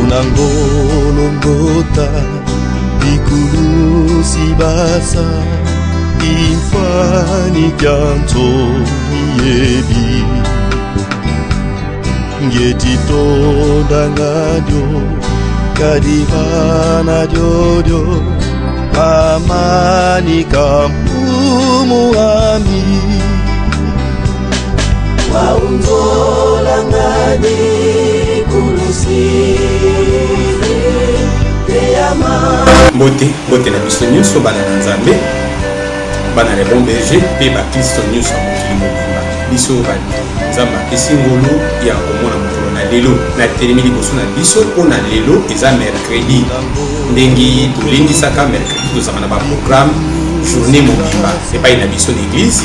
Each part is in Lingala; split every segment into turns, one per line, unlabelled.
Unangolongota ikulu sibasa ifani kyanto yebi ngetitonda ngadyo kadivana jojo amani kampumu ami waunzola ngadi kulusi
Mbote na biso nyonso bana na Nzambe bana le bon berger pe ba Kristo nyonso mokili mobimba biso bana Nzambe apesi ngolu ya komona mokolo na lelo na telemi liboso na biso mpona lelo eza mercredi ndenge tolendisaka mercredi tozala na baprogramme journée mobimba epai na biso l'église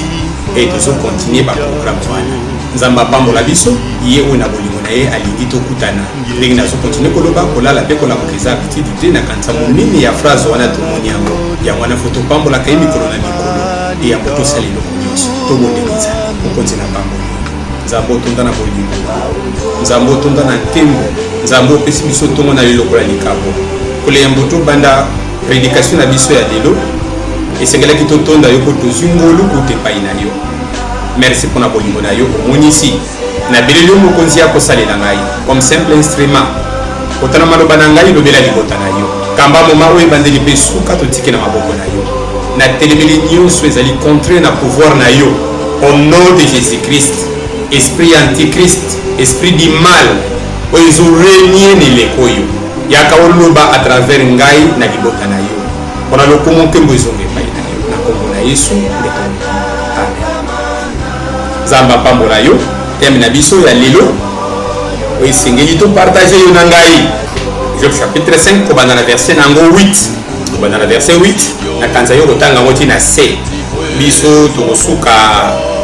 et tozokontinue baprogramme wana Nzambe apambola biso ye oyo na bolingo na ye alingi tokutana ndenge nazokontinue koloba kolala mpe kolamuka habitude te na kanisa monene ya phrase wana tomoni yango wana fo topambolaka ye mikolo na mikolo eyambo tosala eloko nyonso tobondeliza mokonzi na pambola Nzambe otonda na bolingo Nzambe otonda na ntembo Nzambe opesi biso ntongo na lelo lokola likabo koleyambo tobanda prédication na biso ya lelo esengelaki totonda yo po tozwi ngolu kuta epai na yo merci pour la bolingo na yo omonisi na beleli yo mokonzi ya kosalela ngai comme simple instrument kotana maloba na ngai lobela libota na yo kamba moma oyo ebandeli mpe suka totike na maboko na yo na telemeli nyonso ezali contre na pouvoir na yo au nom de Jésus-Christ esprit antichrist esprit du mal oyo ezorenie neleko oyo yaka oloba à travers ngai na libota na yo mpona lokomo nkembo ezonga epai na yo na kombo na Yesu amen. Nzambe pambola yo teme na biso ya lelo oyo esengeli topartage yo na ngai Job chapitre 5 kobanda na verset nango 8 kobanda na verset 8 na kanza yo kotanga yango ti na c biso tokosuka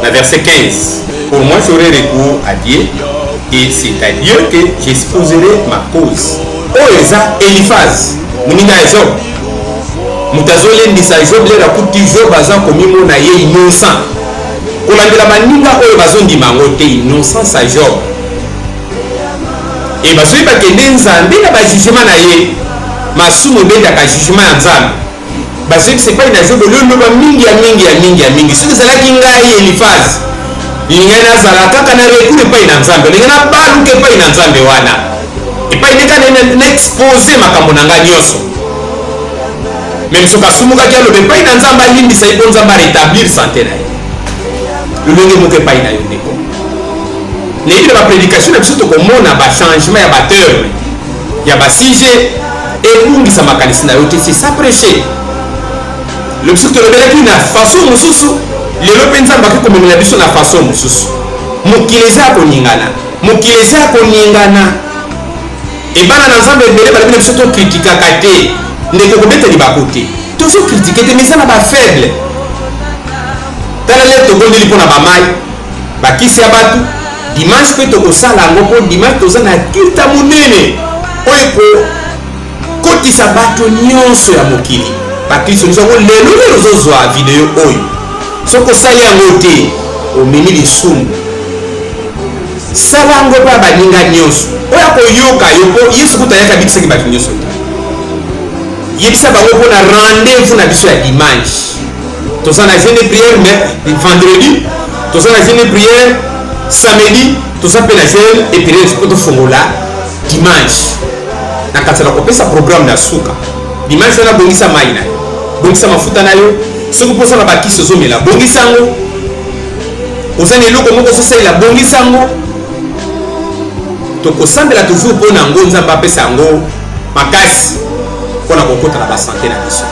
na verset 15. Pour moi j'aurai recours à Dieu et c'est à Dieu que j'exposerai ma cause. Oyo eza Eliphaz moninga ya Job moto azolendisa Job lelo akuti Job aza komimona ye innocent kolandela baninga oyo bazondima yango te innocence ya Job e bazoyi bakende Nzambe na bajugement na ye masumu ebendaka jugement ya Nzambe bazoyebisa epai na Job ololoba mingi soki ezalaki ngai Eliphaz lingai nazala kaka na recours epai na Nzambe lingai nabaluka epai na Nzambe wana epai ndeka na expose makambo na ngai nyonso meme soki asumukaki aloba epai na Nzambe alindisa ye mpo Nzambe arétablir sante na ye lolenge moko epai na yo ndeko nayebi na baprédication na biso tokomona bachangement ya baterme ya basije ebungisa makanisi na yo te c'est ça prêcher le biso tolobelaki na façon mosusu lelo mpe Nzambe aki komemela biso na façon mosusu mokili eza ya koningana ebana na Nzambe ebele balobi na biso tokritikaka te ndeko kobeteli bako te tozokritike te mais eza na bafaible tala lelo tobondeli mpo na bamai bakisi ya bato dimanche mpe tokosala yango mpo dimanche toza na kilta monene oyo ekokotisa bato nyonso ya mokili bakristo nyonso yango lelo ozozwa video oyo soki osali yango te omemi lisumu sala yango mpo ya baninga nyonso oyo akoyoka yo mpo yesu kuta yaka bikisaki bato nyonso yebisa bango mpo na rendez-vous na biso ya dimanche toza na jeune prière vendredi toza na jeune prière samedi toza mpe na jeune et prière mpo tofongola dimanche na kati na kopesa programme na suka dimanche wana bongisa mai na yo bongisa mafuta na yo soki mposa na bakisi ozomela bongisa yango oza na eloko moko ozosalela bongisa yango tokosambela toujours mpo na yango Nzambe apesa yango makasi mpona kokota na basante na biso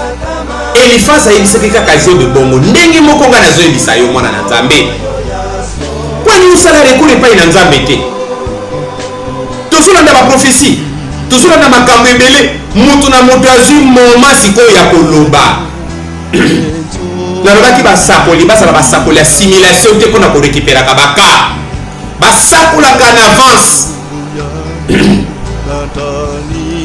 Eliphaz ayebisaki kaka Job bongo ndenge moko nga nazoyebisa yo mwana na Nzambe kwani osala recours epai na Nzambe te tozolanda baprofesi tozolanda makambo ebele moto na moto azwi moma sikoyo ya koloba nalobaki basakoli bazala basakoli ya simulation te mpona korekiperaka baka basakolaka na avance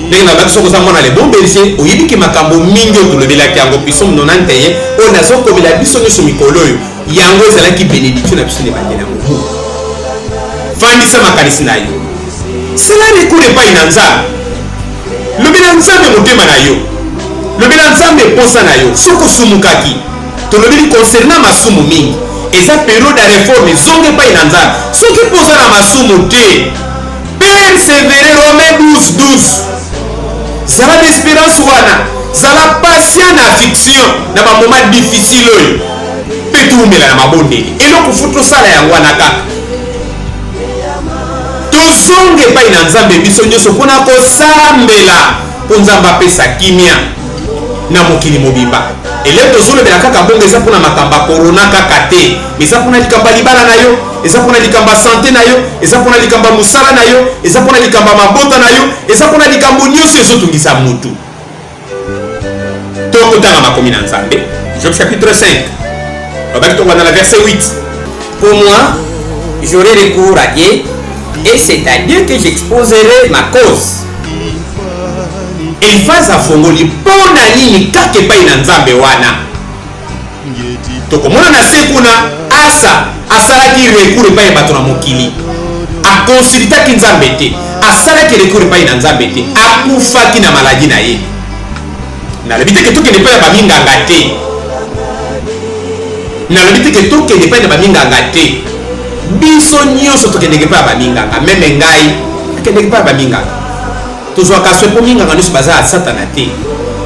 ndenge na baki soko za mwana le bon berger oyebi ki makambo mingi otolobelaki yango biso mnonante ye oyo nazokomela biso nyonso mikolo oyo yango ezalaki bénédiction na biso nde bandela yango fandisa makanisi na yo cela recours epai na nzambe lobela nzambe motema na yo lobela nzambe posa na yo soki osumukaki tolobeli concernant masumu mingi eza période ya réforme ezonga epai na nzambe soki poza na masumu te persévérer Romains 12:12 zala d'espérance wana zala patient na affliction na bamoment difficile oyo mpe tuumela na mabondeli eloko fu tosala yango wana kaka tosonga epai na nzambe biso nyonso mpona kosambela mpo nzambe apesa kimia na mokili mobimba eleo tozolobela kaka bongo eza mpona makambo ya korona kaka te eza mpona likambo ya libala na yo eza mpona likambo ya sante na yo eza mpona likambo ya mosala na yo eza mpona likambo ya mabota na yo eza mpona likambo nyonso ezotungisa mutu tokotanga makomi na nzambe Job chapitre 5 babaki tokwana na verset 8.
Pour moi, j'aurai recours à Dieu et c'est à Dieu que j'exposerai ma cause.
Elifazi afongoli mpona nini kaka epai na nzambe wana tokomona na se kuna asa asalaki recours epai ya bato na mokili akonsultaki nzambe te asalaki recours epai na nzambe te akufaki na maladi na ye nalobi teke tokende epai ya baminganga te nalobi teke tokende epai na baminganga te biso nyonso tokendeke epai ya baminganga meme ngai akendeke epai ya baminganga tozwaka swe mpo minganga nyonso baza ya satana te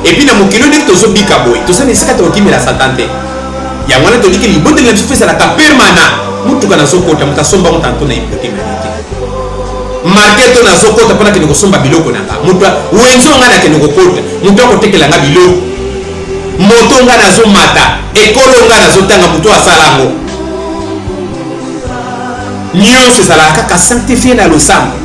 epuis na mokili ndenge tozobika boye tozana esika tokokimela satan te yango wana toliki libondeli na biso mpe ezalaka permanent mutuka nazokota moto asomba moto anto na hipotema ye te marketo nazokota mpona kende kosomba biloko nanga moto wenzo nga nakende kokota moto akotekelanga biloko moto nga nazomata ekolo nga nazotanga moto asala yango nyonso ezalaka kaka sanctifie na losambo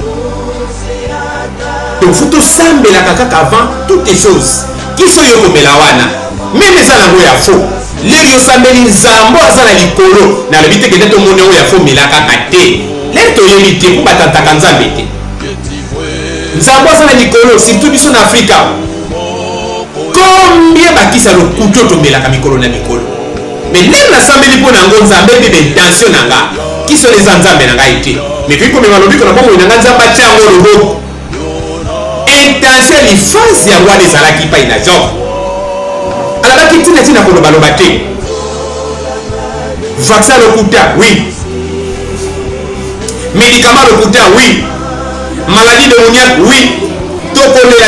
donc faut tosambelaka kaka avant toutes les choses kiso yokomela wana meme eza nango ya fo leki osambeli nzambo aza na likolo nalobi te kende tomoni oyo ya fo mela kaka te leki toyebi te mpo batantaka nzambe te nzambo aza na likolo surtout biso na afrika combien bakisa lokutu oyo tomelaka mikolo na mikolo mais leki nasambeli mpo nango nzambe mpe bentention na nga kiso eza nzambe na ngai te mais toyi komema lobiko na bomoi na nga nzambe atia yango loboko intention lifansi yango wana ezalaki epai na Job alobaki ntina kolobaloba te vaccin lokuta oui médicament lokuta oui maladie démoniaque oui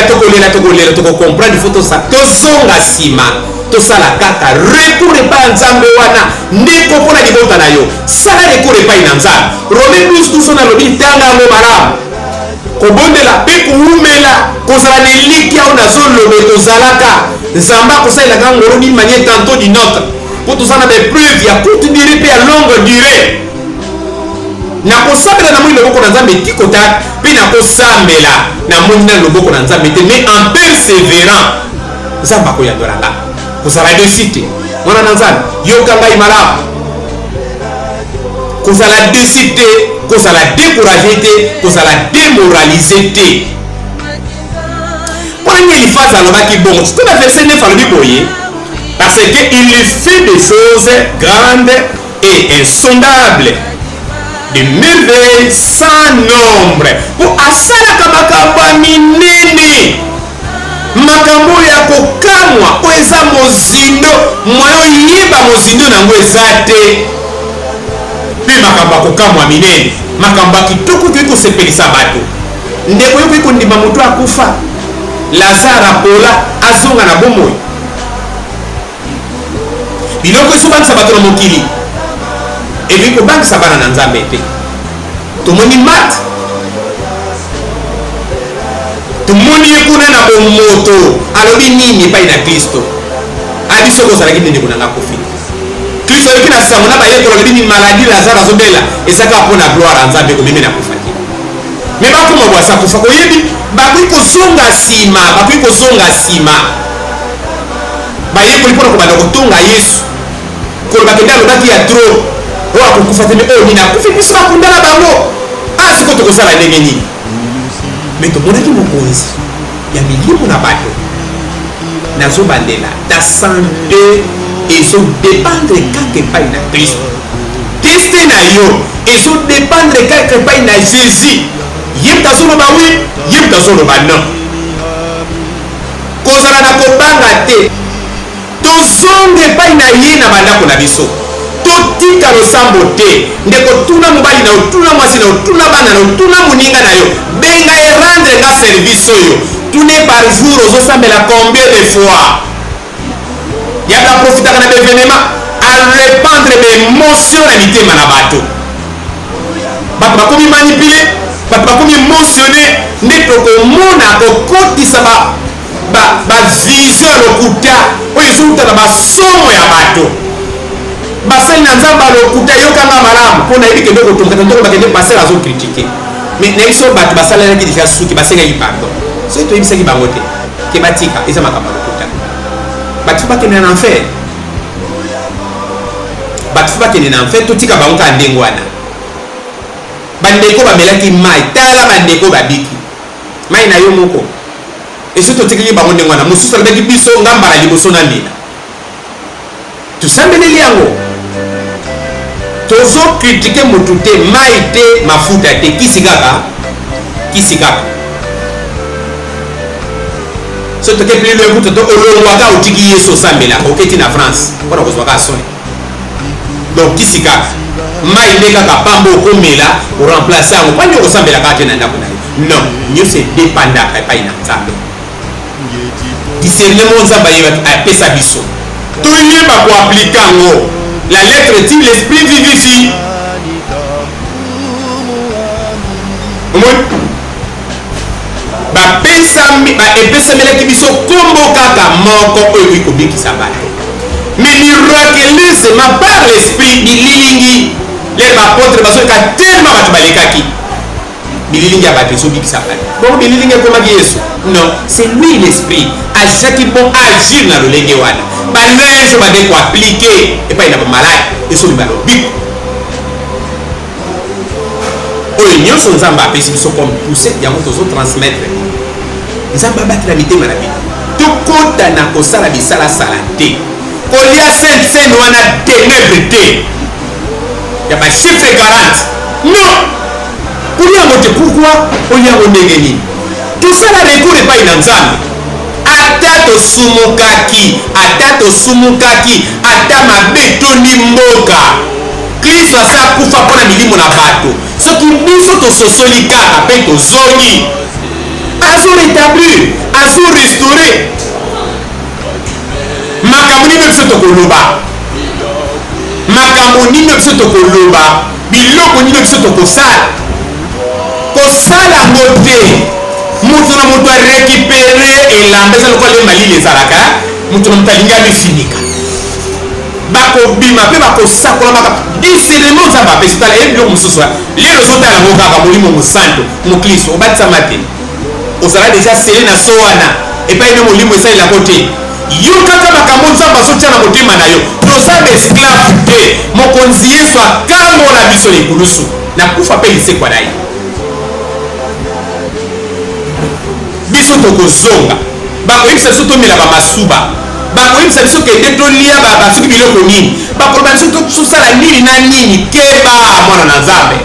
tokolela tokocomprendre fo tosonga nsima tosala kaka recours epai ya nzambe wana ndeko mpona libota na yo sala recours epai na nzambe Romains 12 nalobi tanga yango malamu kobondela mpe kuumela kozala na eliki aho nazoloba tozalaka nzambe akosalelaka ngolo d'une manière tantôt d'une autre mpo toza na bapreuve ya courte durée mpe ya longue durée nakosambela na moi loboko na nzambe tikota mpe nakosambela na moi na loboko na nzambe te mais en persévérant nzambe akoyandolanga kozala desi te mwana na nzambe yoka ngai malamu kozala desi te kozala découragé te kozala démoralisé te mpona nini Elifazi alobaki bongo totala verset 9 alobi boye parce que il fait des choses grandes et insondables de merveilles sans nombre po asalaka makambo ya minene makambo oyo ya kokamwa oyo eza mozindo moyo oyeba mozindo nango eza te mpe makambo ya kokamwa minene makambo ya kitoko okoki kosepelisa bato ndeko yokoki kondima moto akufa Lazare apola azonga na bomoi biloko ezobangisa bato na mokili ekoki kobangisa bana na nzambe te tomoni Marthe tomoni ye kuna na bomoto alobi nini epai na Kristo abi soki ozalaki nde ndeko nanga kofi Kristo aleki na sango na bayekolo alobi ni maladi Lazare azobela ezaka mpona gloire ya nzambe komemi na kufa te me bakoma bwasa kufa koyebi bakoki kozonga nsima bayekoli mpona kobanda kotonga Yesu koloba kende alobaki ya tro oyo akokufa te me oyo nini akufi biso bakundana bango asiko tokosala ndenge nini me tomonaki mokonzi
ya milimo na bato nazobandela ta santé ezodépendre kaka epai na kristo teste na yo ezodépendre kaka epai na jésus ye moto azoloba wi ye moto azoloba non kozala na kobanga te tozonga epai na ye na bandako na biso totika losambo te ndeko tuna mobali na yo tuna mwasi na yo tuna bana na yo tuna moninga na yo benga erendre nga service oyo tune par jour ozosambela combien de fois yaka profitaka na bevenema arépandre baémotion na mitema na bato bato bakomi manipule bato bakomi émotionné nde tokomona kokotisa bavision ya lokuta oyo ezouta na basomo ya bato basali na nzambe ya lokuta yokanga malamu mpo nayebi kende kotongata ndoko bakende pasere azokritike mais na biso bato basalelaki deja suki basengaki pardon soki toyebisaki bango te ke batika eza makambo ya lokuta bato bakende na enfer bato bakende na enfer totika bango kaka ndenge wana bandeko bamelaki mai tala bandeko babiki mai na yo moko esi totikaki bango ndenge wana mosusu alobaki biso ngamba na liboso na mbina tosambeleli yango tozokritike motu te mai te mafuta te kisi kaka so tokepelelo ekuta to olongwaka otiki yesu osambelaka oketi na france mpona kozwaka soni donc kisi kaka mai nde kaka pamba okomela oremplace yango mpa nde okosambelaka te na ndako na ye non nyonso edépendaka epai na nzambe discernement nzambe apesa biso toyeba koaplika yango la lettre tire l'esprit vivifie epesamelaki biso kombo kaka moko oyo ekobikisa bato mais miraculeusement par l'esprit bililingi le bapotre bazoyoka tellement bato balekaki bililingi ya bato ezobikisa bato bongo bililingi ekomaki yesu non c'est lui l'esprit agissaki bon agir na lolenge wana banejo bande koaplike epai na bamaladi ezobima lobiko oyo nyonso nzambe apesi biso comme pousse yango tozotransmettre nzambe abatela mitema na bino tokota na kosala bisalasala te kolia sene wana ténèbre te ya bachiffre 40 non kolia yango te pourquoi olia yango ndenge nini tosala recours epai na nzambe ata tosumukaki ata mabe etondi mboka kristo asa kufa mpona milimo na bato soki biso tososoli kaka mpe tozongi azorétablir azorestaure makambo nini biso tokoloba makambo nini biso tokoloba biloko nini biso tokosala kosala ngo te mutu na mutu arécupere elamba eza lokola le malili ezalaka mutu na mutu alingi abifinika bakobima mpe bakosakola makambo discernement nzambe apesi tala ye biloko mosusu lelo ozotala yango kaka molimo mosantu moklisto obatisama te ozala deja sele na so wana epai nde molimo esalelako te yo kaka makambo nzambe azotia na motema na yo toza baesclave te mokonzi yesu akambola biso likulusu na kufa mpe lisekwa na ye biso tokozonga bakoyebisa biso tomela bamasuba bakoyebisa biso kende tolia basoki biloko nini bakoloba biso tosala nini na nini keba mwana na nzambe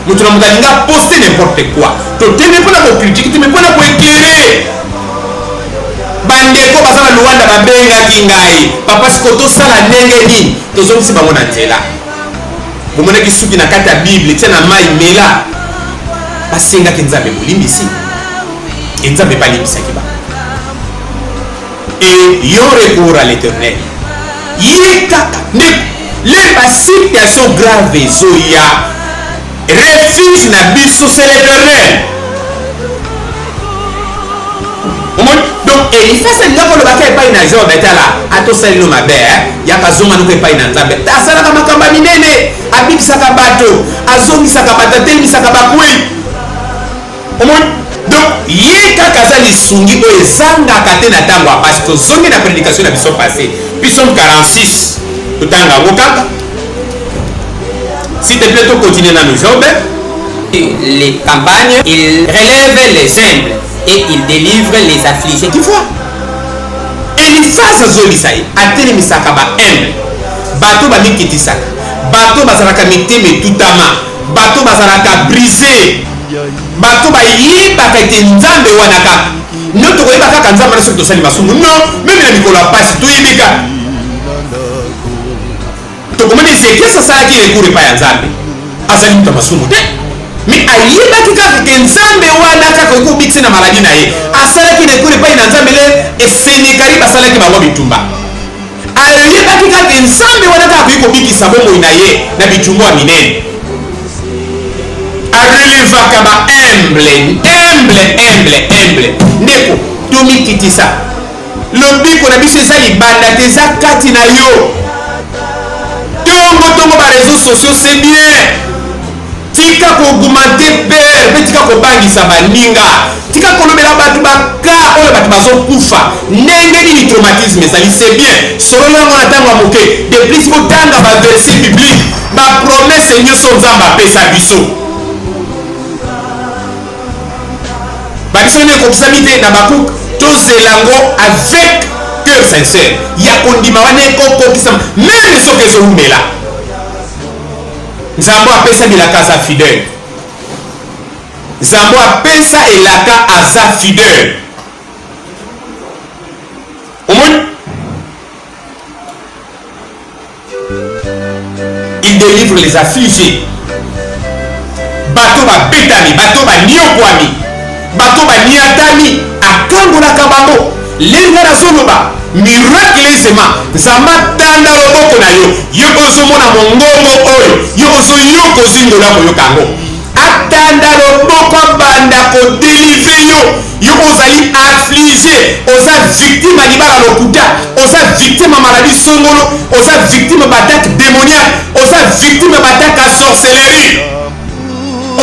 moto na moto alinga poste n'importe quoi toteme mpona kokritike teme mpona koeklere bandeko baza na luwanda babengaki ngai papa siko tosala ndenge nini tozongisi bango na nzela bomonaki suki na kati ya bible tia na mai mela basengaki nzambe bolimbisi nzambe balimbisaki bango et yo recours à l'éternel ye kaka nde le basituation grave ezoya refuge na biso c'est l'éternel donc elifasa linga kolobaka epai na job etala atosalino mabe yaka zonga nuko epai na nzambe asalaka makambo minene abikisaka bato azongisaka bato atelemisaka bakwei omoni donc ye kaka aza lisungi oyo ezangaka te na ntango apasi tozongi na prédication na biso passé psaume 46 totanga yango kaka s'il te plaît tocontinue nano job les campagnes, il relève les humbles et il délivre les affligés. Tu vois? Eliphaz azobisaye atelemisaka ba humble bato bamikitisaka bato bazalaka mitema etutama bato bazalaka brise bato bayebaka ete nzambe wana kaka no tokoyeba kaka nzambe wana soki tosali masumu non meme na mikolo ya pasi toyebi kaka tokomoni ezekiasi asalaki recours epai ya nzambe asali mutu ya masumu te me ayebaki kaka ke nzambe wana kaka ekobikisi na maladi na ye asalaki recours epai na nzambe le esenekali basalaki bango bitumba ayebaki kaka nzambe wana kaka koki kobikisa bomoi na ye na bitumbu ya minene arelevaka ba humble ndeko tomikitisa lobiko na biso eza libanda te eza kati na yo tongo bareseau sociaux c'est bien tika koaugmente pere mpe tika kobangisa baninga tika kolobela bato baka oyo bato bazokufa ndenge nini traumatisme ezali c'est bien solola yango na ntango ya moke de plus kotanga baverset biblique bapromese nyonso nzambe apesa biso babiso nde ekokisami te na bakuka tozela yango avec cœur sincère ya kondima wana ekokokisama meme soki ezowumela nzambe apesa bilaka aza fidèle nzambe apesa elaka aza fidèle omoni il délivre les affligés bato babetami bato baniokwami bato baniatami akangolaka bango lenga nazoloba miraculeusement nzambe atanda loboko na yo yo ozomona mongongo oyo yo ozoyoka ozingola koyoka yango atanda loboko abanda kodelive yo ozali affligé oza victime ya libala lokuta oza victime ya maladi songolo oza victime ya batake démoniaque oza victime ya batake ya sorcellerie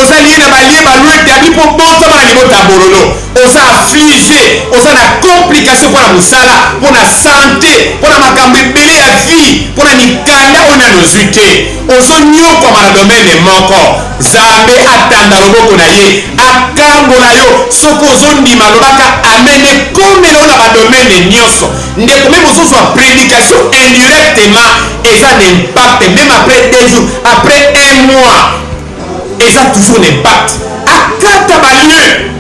oza lié na balie balwete abi mpo botama na libota ya bololo oza affligé oza na complication mpona mosala mpona sante mpona makambo ebele ya vie mpona mikanda oyo nano ozwi te ozonyokwama na domene moko nzambe atanda loboko na ye akangola yo soki ozondima lobaka amen ekomela oyo na badomene nyonso ndeko meme ozozwa prédication indirectement eza na impact même après 2 jours après 1 mois eza toujours l'impact akata balieu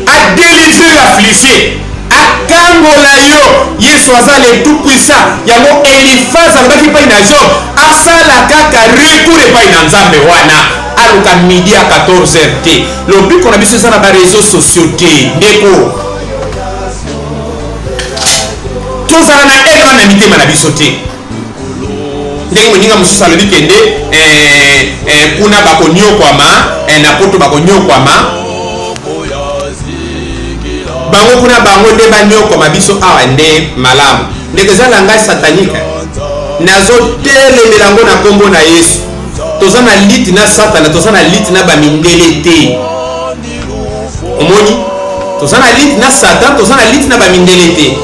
adélivre l'affligé akangola yo yesu aza le tout puissant yango Eliphaz alobaki epai na Job asala kaka recours epai na nzambe wana aluka midi à 14h te lobiko na biso eza na bareseau sociaux te ndeko tozala na ere na mitema na biso te ndenge moninga mosusu alobi kende kuna bakonyokwama na poto bakonyokwama bango kuna bango nde banyokwama biso awa nde malamu ndeko eza na ngai satanike nazotelemela yango na nkombo na yesu toza na liti na satana toza na liti na bamindele te omoni toza na liti na satan toza na liti na bamindele te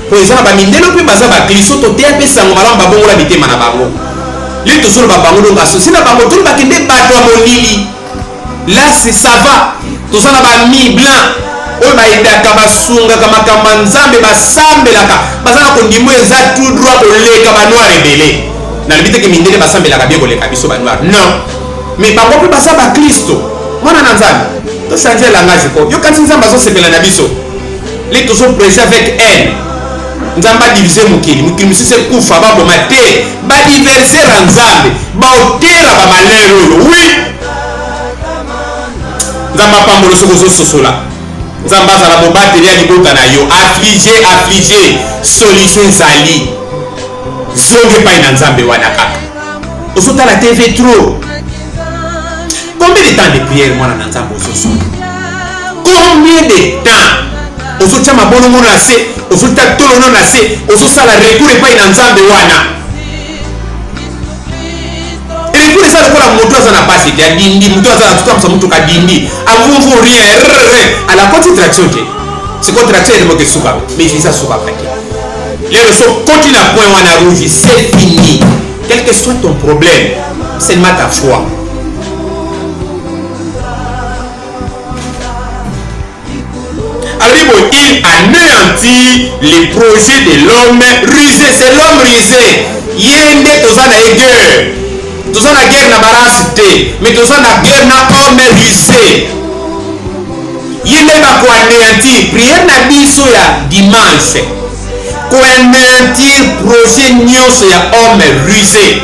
po eza na bamindele mpe baza bakristo toteya mpe sango malamu babongola mitema na bango li tozoloba bango dongo asosi na bango tolo bakende bato ya molili là ça va toza na bami blanc oyo bayedaka basungaka makambo ya nzambe basambelaka baza na kondimo eza tout droit koleka banoir ebele nalobi teke mindele basambelaka bie koleka biso banoir non mais bango mpe baza bakristo mwana na nzambe tochange langage ko yokanisi nzambe azosepela na biso li tozoprese avec haine nzambe adivise mokili mosusu ekufa baboma te badiversera nzambe baotera bamalere oyo wi nzambe apambola soki ozososola nzambe azala mobateli ya libota na yo affligé solution ezali zonga epai na nzambe wana kaka ozotala tv trop combien de temps de prière mwana na nzambe ozosola combien de temps ozotia mabolongo na se ozotia tolono na se ozosala recours epai na nzambe wana recours eza lokola moto aza na pasi te adindi moto aza na tutambusa motuka adindi avumvu rien à la contraction te c'est contraction edemoke esukaka mais eza sukaka te lelo so koti na point wana rouge c'est fini quel que soit ton problème seulement ta foi anéantit les projets de l'homme rusé. C'est l'homme rusé. Yende toza na guerre. Toza na guerre na balance te, mais toza na guerre na homme rusé. Yende ba ko anéantir prière na biso ya dimanche. Ko anéantir projet nyonso ya homme rusé.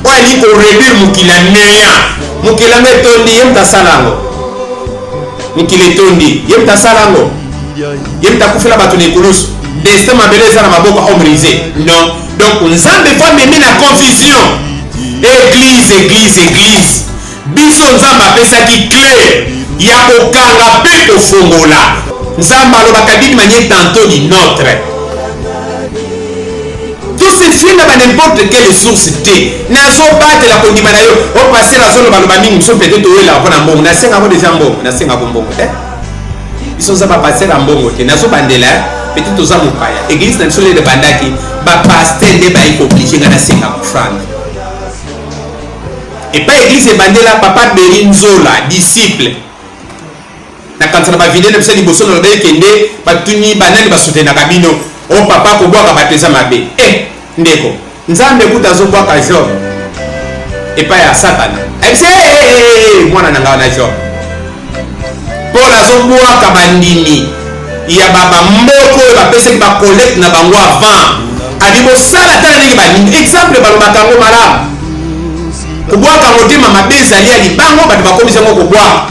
Wali ko réduire mukila néa. Mukila ngetondi yemta salango. Mukile tondi yemta salango. Yemta kufela bato ne kulusu. Destin mabeleza na maboko homme rusé. Non. Donc nzambe va mener la confusion. Église. Biso nzambe apesaki clé ya kokanga pe kofongola. Nzambe alobaka d'une manière tantôt d'une autre. Tout se fait dans n'importe quelle source té. Nazo battre la kondima na yo. O passer la zone baloba mingi so peut-être oela pona mbongo. Na senga mo déjà mbongo. Na senga mbongo. Biso nzambe passer la mbongo té. Nazo bandela peut-être oza mopaya. Église na biso le bandaki ba pasteur nde ba iko obligé ngana senga franc. Et pas église bandela papa Berinzola disciple. Na kansana ba vidéo na bisa liboso na ba kende batuni banani ba soutenir na kabino. O papa ko bwaka bateza mabe. Ndeko. Nzambe kuta zo bwaka Job. Et pas ya Satana. Mwana nanga na Job. Pour la zo bwaka bandini. Ya baba mboko ba pese ba collecte na bango avant. Adibo sala tala ndenge bandini. Exemple balobaka ngo malamu. Kubwaka motema mabeza ali alibango bato bakomisa ngo kubwaka.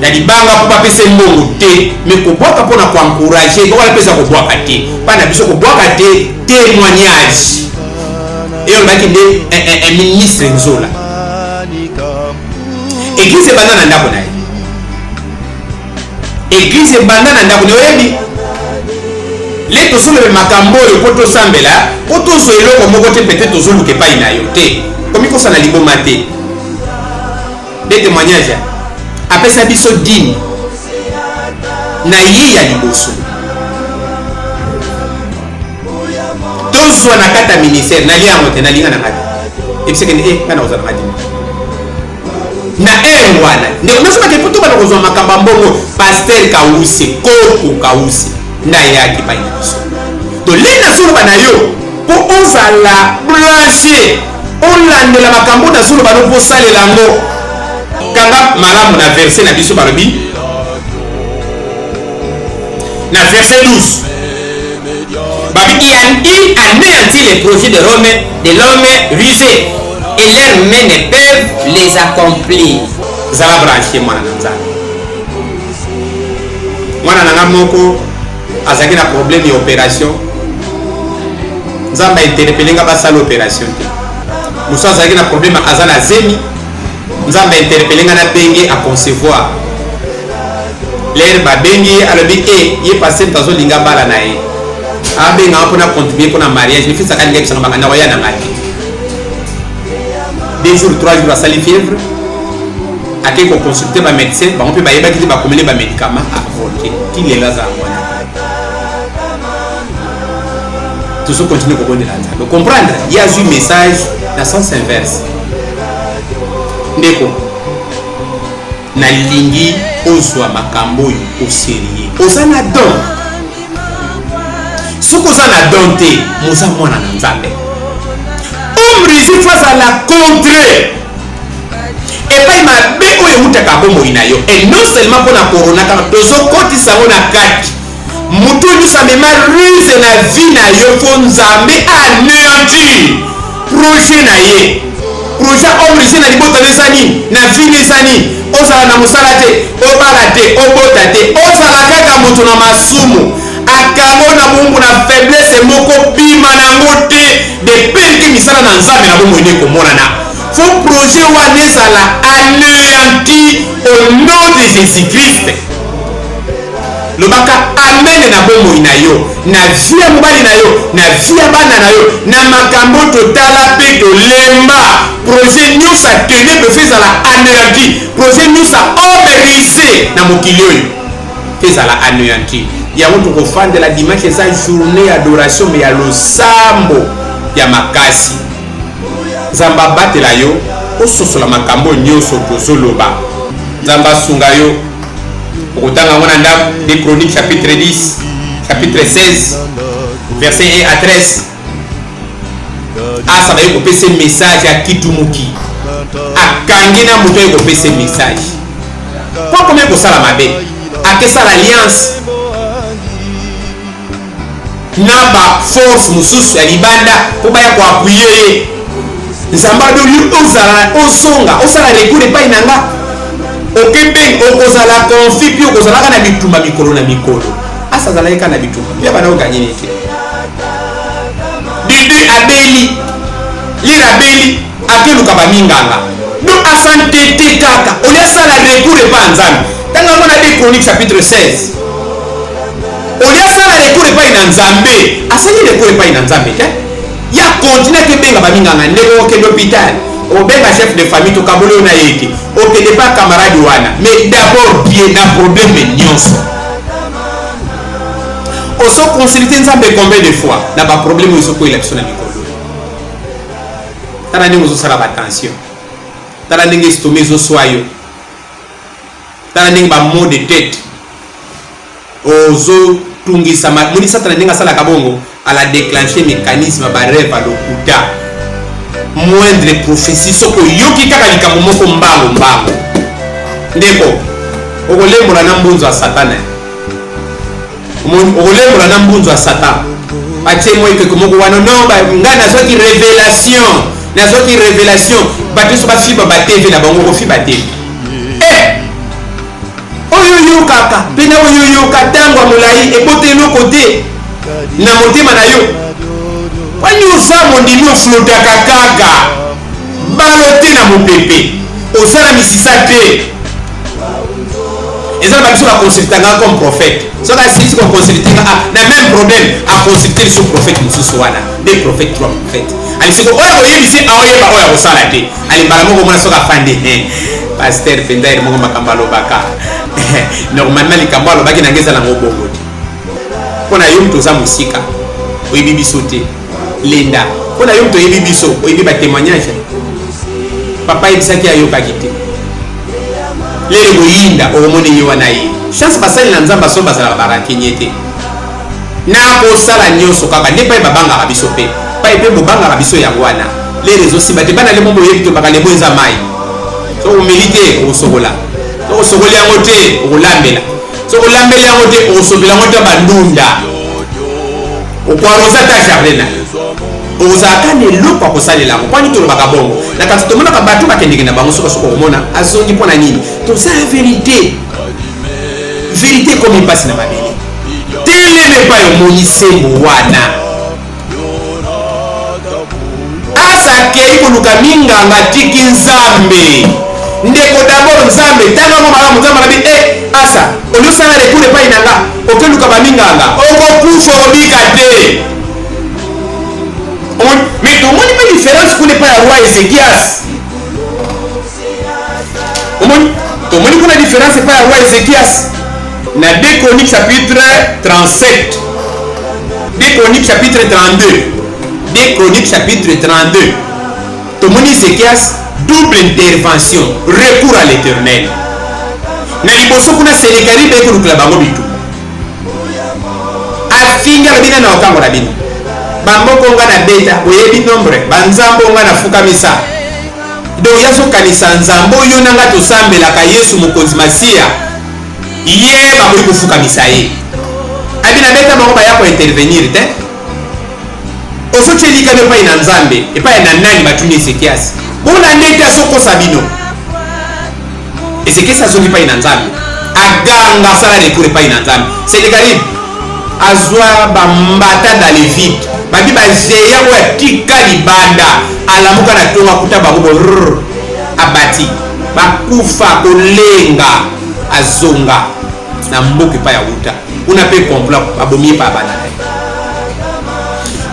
Ya libanga pour pas pese mbongo te, mais kubwaka pona ko encourager, ko wala pesa kubwaka te. Pana biso kubwaka te témoignage. Et on va kinde un ministre Nzola. Église bandana ndako naye. Église bandana ndako naye. Les to solo makambo yo poto sambela, poto so eloko moko te peut-être ozolu ke pa ina yo te. Comme il faut s'en aller bon matin. Des témoignages. Après ça, biso dîme. Na ye ya liboso. Tous soit na kata ministère. Na liya mote, na liya na kata. Et puis c'est que kana oza na kata. Na wana. Ne unasema ke poto bana kozwa makamba mbongo pasteur Kausi, Koko Kausi. Na ya ki pa ina biso. To lena solo bana yo. Po ozala blancher. Olandela makambo na solo bano po salela ngo kanga malamu na verset na biso balobi na verset 12 babi il anéantit les projets de l'homme rusé et leurs mains ne peuvent les accomplir. Zala branché mwana na nzambe mwana na moko azaki na problème ya opération nzambe interpellé nga basala opération te. Moussa azaki na problème azana zemi nzambe interpellé nga na bengi à concevoir l'air ba bengi alobi ye passé tazo linga bala na ye abenga mpona contribuer pona mariage ni fisa kalinga bisanga banga na roya na ngaki 2 jours 3 jours asali fièvre ake ko consulter ba médecin ba mpe ba yeba kiti ba komele ba médicament à volonté kilela za mwana tout ce continue ko bonde la nzambe comprendre il y a eu message dans sens inverse. Ndeko na lingi ozwa makambo yo osérieux ozana don soko ozana don te moza mwana na nzambe homme rusé face à la contre epai mabe oyo emutaka bomoi na yo et non seulement mpona corona kaka tozokotisa ngo na kati moto nyonso amema ruse na vie na yo fo nzambe anéantir projet na ye projet homme rusé na libota nesani na vie nesani ozala na mosala te obala te obota te ozala kaka moto na masumu akango na bongo na faiblesse moko bima nango te depende misala na nzambe na bongo ene komonana fo projet wana ezala anéanti au nom de Jésus-Christ. Lobaka amen na bomoi na yo na vie mobali na yo na vie bana na yo na makambo totala pe tolemba projet nyonso atene pe fezala anéanti projet nyonso oberise na mokili oyo fezala anéanti yango tokofandela dimanche eza journée adoration me ya losambo ya makasi nzambe abatela yo ososola makambo nyonso tozoloba nzambe asunga yo okotanga mwana ndako des Chroniques chapitre 10 chapitre 16 verset 1 à 13 asa baye kopesa message ya kitumuki akangi na moto ye kopesa message po kome kosala mabe akesala alliance na ba force mususu ya libanda po baya koapuye ye nzamba doli osonga osala recours epai na nga okembe okozala conflit mpe okozalaka na bitumba mikolo na mikolo asa azalaki kaka na bitumba mpe bana okanyini ete dede abeli lina abeli akeluka baminganga do asantete kaka oli asala recours epai ya nzambe ntango yango na 2 Chroniques chapitre 16 oli asala recours epai na nzambe asali recours epai na nzambe te ya continue kebenga baminganga ndenge okende hôpital obenga chef de famille tokaboli na yeke okende pa camarade wana mais d'abord bien na problème nyonso oso consulter nzambe combien de fois na ba problème oso ko election na mikolo tala ndenge ozosala batension tala ndenge estomac ezoswayo tala ndenge bamot de tête ozotungisa moni satana ndenge asalaka bongo ala déclencher mécanisme barêve alokuta moindre prophétie soko yoki kaka likambo moko mbango ndeko okolembola na mbunzo ya satana okolembola na mbunzo ya satan atie moi keke moko wana non ngai nazwaki révélation bato so bafiba batv na bango kofiba tv oyo kaka pena oyo katango ya molai ebote eloko te na motema na yo wani osa mondimi oflotaka kaka balo te na mopepe osala misisa te eza na babiso baconsultanga comme prophète soki asilisi koconsultinga na même problème aconsulte liso prophète mosusu wana 2 prophètes 3 prophètes alisiko oyo koyebisi aoyeba oyo akosala te alimbala moko mona soki afandi paster mpenza ere moko makambo alobaka normalement likambo alobaki nange ezalango bongo te mpo na yo moto oza mosika oyebi biso te lenda mpo na yo moto oyebi biso oyebi batémoignage papa yebisaki ayokaki te lelo boyinda okomoni ye wana ye chance basali na nzambe aso bazalaka barankenye te na kosala nyonso kaka nde pai babangaka biso mpe pai mpe bobangaka biso yango wana lelo ezosimba te bana le mombo oyebi tobaka lebo eza mai so omeli te okosokola so okosokoli yango te okolambela so okolambeli yango te okosopela yango te bandunda okwarosa ta jardin na ozalaka na eloko akosalela yango mponi tolobaka bongo na kasi tomonaka bato bakendeke na bango sokosoko komona azongi mpo na nini tosala verité komi mpasi na mabele teleme epai omoni nsembo wana asakei koluka minganga tiki nzambe ndeko dabord nzambe ntango yango malamu nzambe anabi asa oliosala recours epai na nga okeluka baminganga okokufa obika te mais tomoni mpe différence kuna epai ya roi Ezekias tomoni kuna différence epai ya roi Ezekias na 2 Chroniques chapitre 37 2 Chroniques chapitre 32 2 Chroniques chapitre 32 tomoni Ezekias double intervention recours à l'éternel na liboso kuna Senekerib ekolukela bango bitu afinga bina na okango na bino bamboko nga na beta oyebi nombre banzambo nga na fukamisa donc yazokanisa nzambo oyo nanga tosambelaka Yesu mokonzi masiya ye bakoki kofukamisa ye abina beta bango baya kointervenir te osotyelika no epai na nzambe epai na nani batuni Ezekias bona ndete asokosa bino Ezekias azongi epai na nzambe aganga asala recours epai na nzambe Senekerib azwa bambata dans les vides babi bazeya oyo atika libanda alamuka na tonga kuta bango abati bakufa kolenga azonga na mboka epai ya wuta kuna mpe complot abomi epai ya bana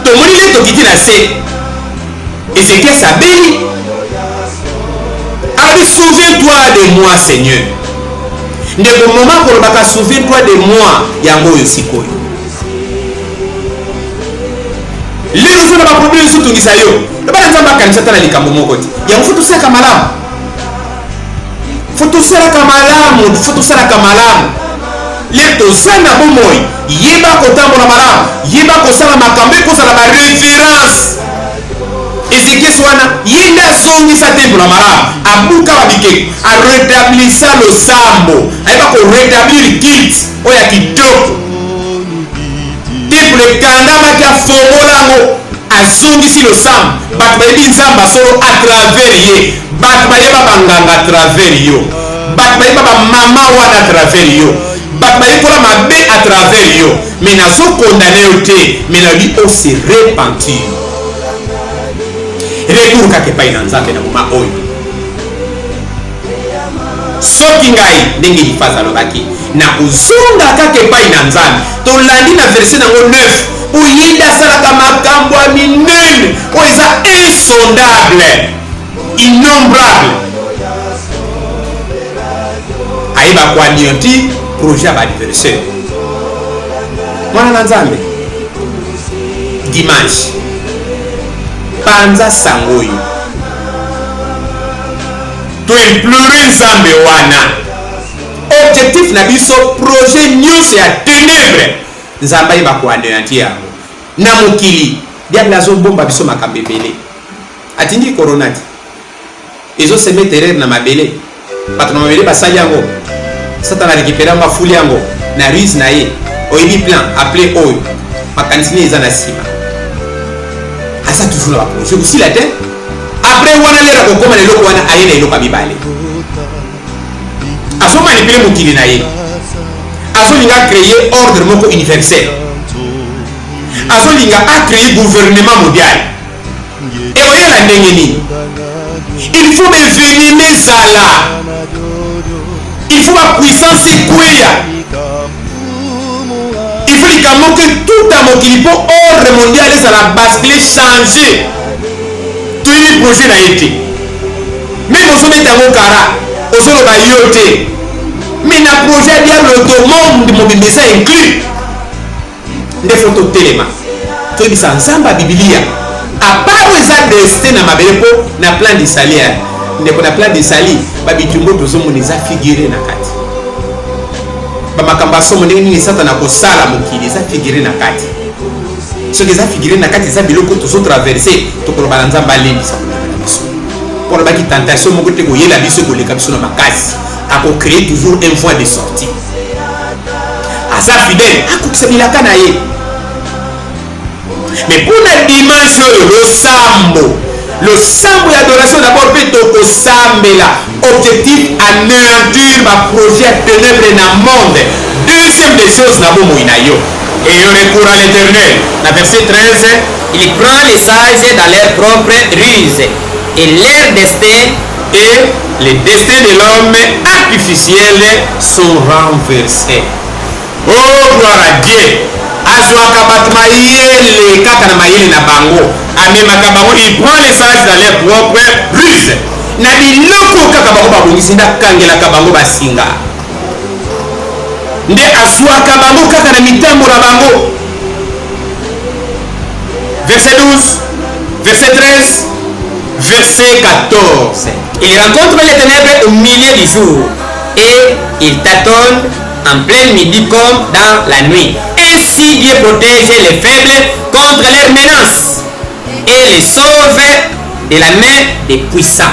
tomoni le tokiti na se Ezekias abeli alobi souviens-toi de moi Seigneur ndeko moma kolobaka souviens-toi de moi yango oyo sikoyo lelo so na baproblème esotungisa yo ebana nzambe akanisa tala likambo moko te yango fo tosalaka malamu le toza na bomoi yeba kotambola malamu yeba kosala makambo ekozala baréférence Ézéchias wana yenda asongisa temple na malamu abuka babike arétablissa losambo ayeba korétablir kilt oyo ya kitoko temple ekandamaki afongolango asongisi losambo bato bayebi nzambe solo à travers ye bato bayeba banganga à travers yo bato bayeba bamama wana à travers yo bato bayekola mabe à travers yo mais nazokondane yo te mais nalobi ose repentir retour kaka epai na nzambe na moma oyo soki ngai ndenge lifazi alobaki na kozonga kaka epai na nzambe tolandi na verse nango 9 oyenda asalaka makambo ya minene oyo eza insondable innombrable ayeba koanioti projet ya baadversaire mwana na nzambe dimanche panza sango oyo toimplore nzambe wana objectif na biso projet nyonso ya ténèbre nzambe ayeba koanéanti yango na mokili diable azobomba biso makambo ebele atindi corona ti ezoseme terreur na mabele bato na mabele basali yango satana récupéré yango afuli yango na ruse na ye oyebi plan appelé oyo makanisi ne eza na nsima aza toujours na baprojet kosila te après wana lera kokoma na eloko wana aye na eloko ya mibale azomanipule mokili na ye azolinga créer ordre moko universel azolinga acréer gouvernement mondial eoyela ndenge nini il faut bevenime ezala il faut bapuissance ekweya il faut likambo ke tout a mokili mpo ordre mondial ezala bascule changer toyebi projet na ye te meme ozobeta yango kara ozoloba yo te mais na projet ya diable to monde mobimba eza inclus nde fo totelema toyebisa nzambe ya bibilia apart oyo eza destin na mabele mpo na plan de sali ndeko na plan de sali babitumbo tozomona eza figure na kati bamakambo asomo ndenge nini satana kosala mokili eza figure na kati soki eza figure na kati eza biloko tozotraverse tokoloba na nzambe alembisa koleka na biso mpo lobaki tentation moko te koyela biso koleka biso na makasi akocréer toujours un point de sortie aza fidèle akokisa bilaka na ye mais mpona dimanche oyo losambo ya adoration d'abord mpe tokosambela objectif anéantir baprojet ya ténèbre na monde deuxième des choses na bomoi na yo et yo recours à l'éternel na verset 13
il prend les sages dans leur propre ruse et leur destin
et les destins de l'homme artificiel sont renversés. Oh gloire à Dieu. Azwaka bato mayele kaka na mayele na bango amemaka bango il prend les sages dans leur propre ruse na biloko kaka bango babongisi nde akangelaka bango basinga nde aswaka bango kaka na mitambo na bango. Verset 12, verset 13, verset 14.
Il rencontre les ténèbres au milieu du jour et il tâtonne en plein midi comme dans la nuit. Ainsi Dieu protège les faibles contre leurs menaces et les sauve de la main des puissants.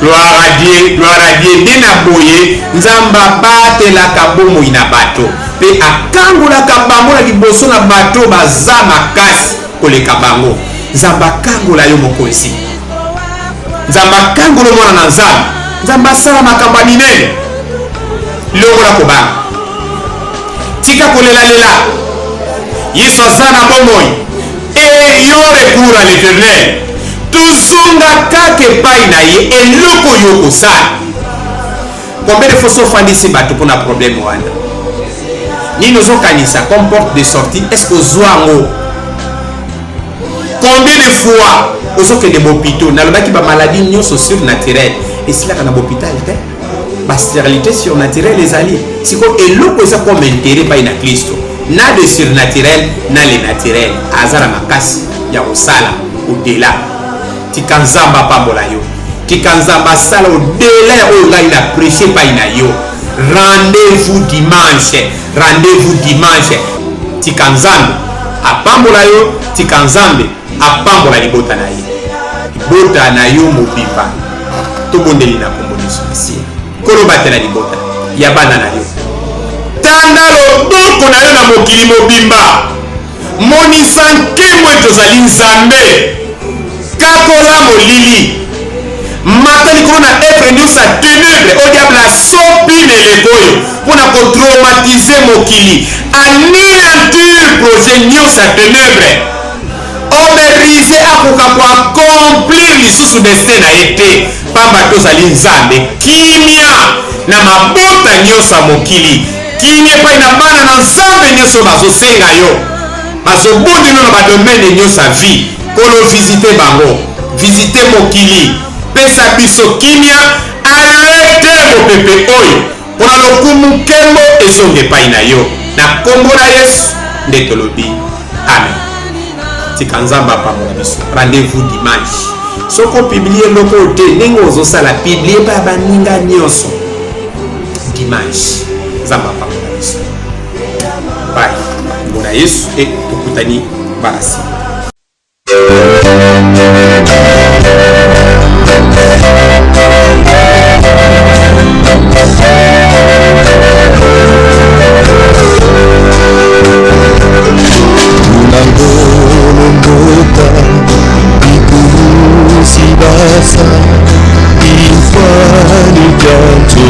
Gloire à Dieu, gloire à Dieu. Nde na boye nzamba batelaka bomoi na bato mpe akangolaka bango na liboso na bato baza makasi koleka bango. Nzamba akangola yo mokonzi, nzamba akangola mwana na nzambe, nzamba asala makambo ya minene longola kobanga. Tika kolelalela yesu aza na bomoi e yo recours à l'éternel tozonga kaka epai na ye eloko yo kosala. Combien de fois sofandisi bato mpona problème wana nini ozokanisa comme porte de sortie? Est-ce que ozwa yango? Combien de fois ozokende bopito nalobaki bamaladi nyonso surnaturel esilaka na bopital te bastérilité surnaturelle ezali sikoyo eloko eza comme intérêt epai na kristo na de surnaturel na le naturel aza na makasi ya kosala odela. Tika nzambe apambola yo, tika nzambe asala odela ya oyo ngai na prêche epai na yo. Rendez-vous dimanche, rendez-vous dimanche. tika nzambe apambola yo, tika nzambe apambola libota na ye, libota na yo mobimba tobondeli na kombo Yesu Masiya kolobatela libota ya bana na yo, tanda loboko na yo na mokili mobimba, monisa nkembo ete ozali nzambe, kakola molili mata likolo na etre nyonso ya ténèbre o diable asopi na eleko oyo mpona kotraumatize mokili, anéantir projet nyonso ya ténèbre, omerise akoka koakomplir lisusu destin na ye te, pamba tozali nzambe. Kimia na mabota nyonso ya mokili, kimia epai na bana na nzambe nyonso bazosenga yo, bazobondino na badomene nyonso ya vie, kolo visite bango, visite mokili, pesa biso kimia, alete mopepe oyo mpona lokumu nkembo ezonga epai na yo, na kombo na Yesu nde tolobi amen. Tika nzambe apambola biso. Rendez-vous dimanche. Soko publie loko te ndenge ozosala publie pa baninga nyonso dimanche. Nzambe apambola biso. Bye. Mbona Yesu e tokutani basi.
Sibasa ifani janto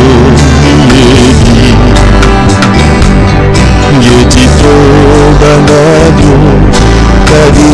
yedi yeti to bangadio kadi